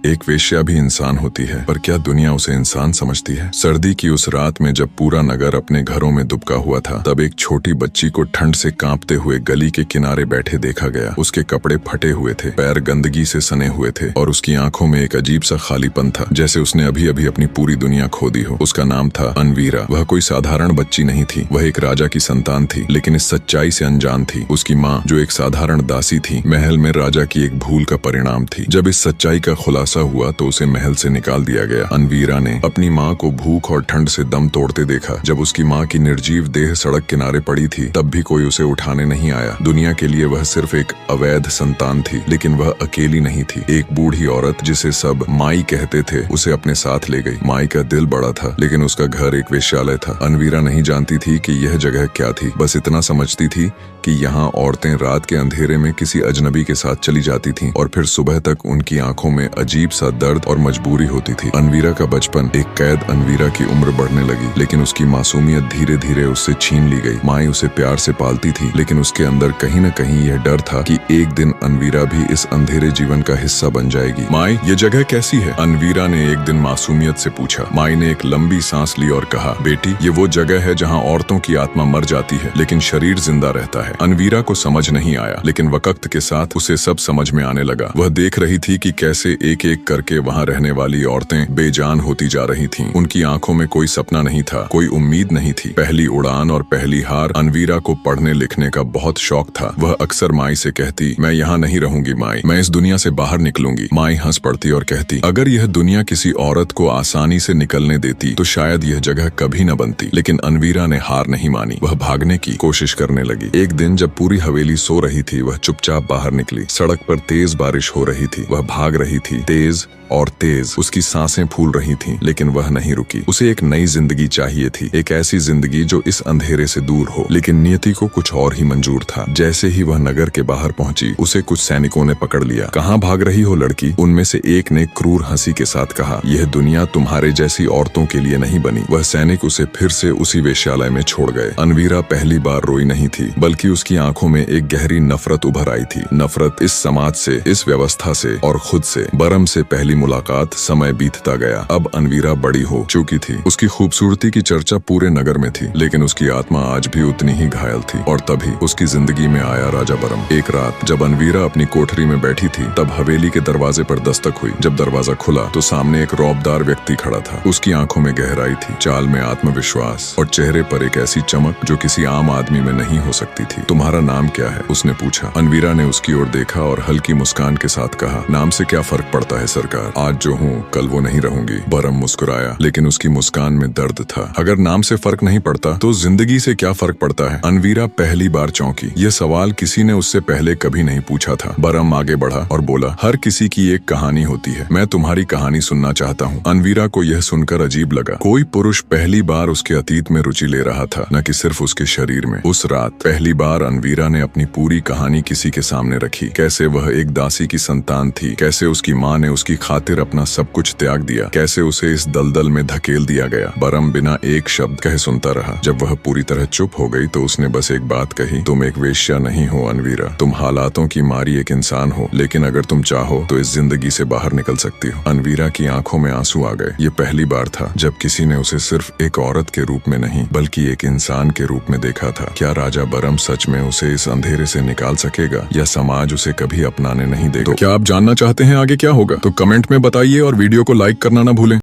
एक वेश्या भी इंसान होती है, पर क्या दुनिया उसे इंसान समझती है? सर्दी की उस रात में जब पूरा नगर अपने घरों में दुबका हुआ था, तब एक छोटी बच्ची को ठंड से कांपते हुए गली के किनारे बैठे देखा गया। उसके कपड़े फटे हुए थे, पैर गंदगी से सने हुए थे और उसकी आंखों में एक अजीब सा खालीपन था, जैसे उसने अभी अभी अपनी पूरी दुनिया खो दी हो। उसका नाम था अनवीरा। वह कोई साधारण बच्ची नहीं थी, वह एक राजा की संतान थी, लेकिन इस सच्चाई से अनजान थी। उसकी माँ, जो एक साधारण दासी थी, महल में राजा की एक भूल का परिणाम थी। जब इस सच्चाई का खुलासा हुआ तो उसे महल से निकाल दिया गया। अनवीरा ने अपनी माँ को भूख और ठंड से दम तोड़ते देखा। जब उसकी माँ की निर्जीव देह सड़क किनारे पड़ी थी, तब भी कोई उसे उठाने नहीं आया। दुनिया के लिए वह सिर्फ एक अवैध संतान थी, लेकिन वह अकेली नहीं थी। एक बूढ़ी औरत, जिसे सब माई कहते थे, उसे अपने साथ ले गई। माई का दिल बड़ा था, लेकिन उसका घर एक वेश्यालय था। अनवीरा नहीं जानती थी कि यह जगह क्या थी, बस इतना समझती थी कि यहाँ औरतें रात के अंधेरे में किसी अजनबी के साथ चली जाती थीं और फिर सुबह तक उनकी आंखों में अजीब सा दर्द और मजबूरी होती थी। अनवीरा का बचपन, एक कैद अनवीरा की उम्र बढ़ने लगी, लेकिन उसकी मासूमियत धीरे धीरे उससे छीन ली गई। माई उसे प्यार से पालती थी, लेकिन उसके अंदर कहीं न कहीं यह डर था कि एक दिन अनवीरा भी इस अंधेरे जीवन का हिस्सा बन जाएगी। माई, ये जगह कैसी है? अनवीरा ने एक दिन मासूमियत से पूछा। माई ने एक लंबी सांस ली और कहा, बेटी, ये वो जगह है जहाँ औरतों की आत्मा मर जाती है, लेकिन शरीर जिंदा रहता है। अनवीरा को समझ नहीं आया, लेकिन वक्त के साथ उसे सब समझ में आने लगा। वह देख रही थी कि कैसे एक एक करके वहाँ रहने वाली औरतें बेजान होती जा रही थीं। उनकी आंखों में कोई सपना नहीं था, कोई उम्मीद नहीं थी। पहली उड़ान और पहली हार। अनवीरा को पढ़ने लिखने का बहुत शौक था। वह अक्सर माई से कहती, मैं यहाँ नहीं रहूंगी माई, मैं इस दुनिया से बाहर निकलूंगी। माई हंस पड़ती और कहती, अगर यह दुनिया किसी औरत को आसानी से निकलने देती तो शायद यह जगह कभी न बनती। लेकिन अनवीरा ने हार नहीं मानी। वह भागने की कोशिश करने लगी। एक दिन जब पूरी हवेली सो रही थी, वह चुपचाप बाहर निकली। सड़क पर तेज बारिश हो रही थी। वह भाग रही थी, तेज और तेज। उसकी सांसें फूल रही थीं, लेकिन वह नहीं रुकी। उसे एक नई जिंदगी चाहिए थी, एक ऐसी जिंदगी जो इस अंधेरे से दूर हो। लेकिन नियति को कुछ और ही मंजूर था। जैसे ही वह नगर के बाहर पहुंची, उसे कुछ सैनिकों ने पकड़ लिया। कहाँ भाग रही हो लड़की? उनमें से एक ने क्रूर हंसी के साथ कहा, यह दुनिया तुम्हारे जैसी औरतों के लिए नहीं बनी। वह सैनिक उसे फिर से उसी वेश्यालय में छोड़ गए। अनवीरा पहली बार रोई नहीं थी, बल्कि उसकी आंखों में एक गहरी नफरत उभर आई थी। नफरत इस समाज से, इस व्यवस्था से और खुद से। बरम से पहली मुलाकात। समय बीतता गया। अब अनवीरा बड़ी हो चुकी थी। उसकी खूबसूरती की चर्चा पूरे नगर में थी, लेकिन उसकी आत्मा आज भी उतनी ही घायल थी। और तभी उसकी जिंदगी में आया राजा बरम। एक रात जब अनवीरा अपनी कोठरी में बैठी थी, तब हवेली के दरवाजे पर दस्तक हुई। जब दरवाजा खुला तो सामने एक रौबदार व्यक्ति खड़ा था। उसकी आंखों में गहराई थी, चाल में आत्मविश्वास और चेहरे पर एक ऐसी चमक जो किसी आम आदमी में नहीं हो सकती थी। तुम्हारा नाम क्या है? उसने पूछा। अनवीरा ने उसकी ओर देखा और हल्की मुस्कान के साथ कहा, नाम से क्या फर्क पड़ता है सरकार, आज जो हूँ कल वो नहीं रहूंगी। बरम मुस्कुराया, लेकिन उसकी मुस्कान में दर्द था। अगर नाम से फर्क नहीं पड़ता तो जिंदगी से क्या फर्क पड़ता है? अनवीरा पहली बार चौंकी। यह सवाल किसी ने उससे पहले कभी नहीं पूछा था। बरम आगे बढ़ा और बोला, हर किसी की एक कहानी होती है, मैं तुम्हारी कहानी सुनना चाहता हूँ। अनवीरा को यह सुनकर अजीब लगा। कोई पुरुष पहली बार उसके अतीत में रुचि ले रहा था, न कि सिर्फ उसके शरीर में। उस रात पहली बार अनवीरा ने अपनी पूरी कहानी किसी के सामने रखी। कैसे वह एक दासी की संतान थी, कैसे उसकी माँ ने उसकी खातिर अपना सब कुछ त्याग दिया, कैसे उसे इस दलदल में धकेल दिया गया। बरम बिना एक शब्द कहे सुनता रहा। जब वह पूरी तरह चुप हो गई तो उसने बस एक बात कही, तुम एक वेश्या नहीं हो अनवीरा, तुम हालातों की मारी एक इंसान हो, लेकिन अगर तुम चाहो तो इस जिंदगी से बाहर निकल सकती हो। अनवीरा की आंखों में आंसू आ गए। ये पहली बार था जब किसी ने उसे सिर्फ एक औरत के रूप में नहीं, बल्कि एक इंसान के रूप में देखा था। क्या राजा बरम सच में उसे इस अंधेरे से निकाल सकेगा, या समाज उसे कभी अपनाने नहीं देगा? तो क्या आप जानना चाहते हैं आगे क्या होगा? तो कमेंट में बताइए और वीडियो को लाइक करना ना भूलें।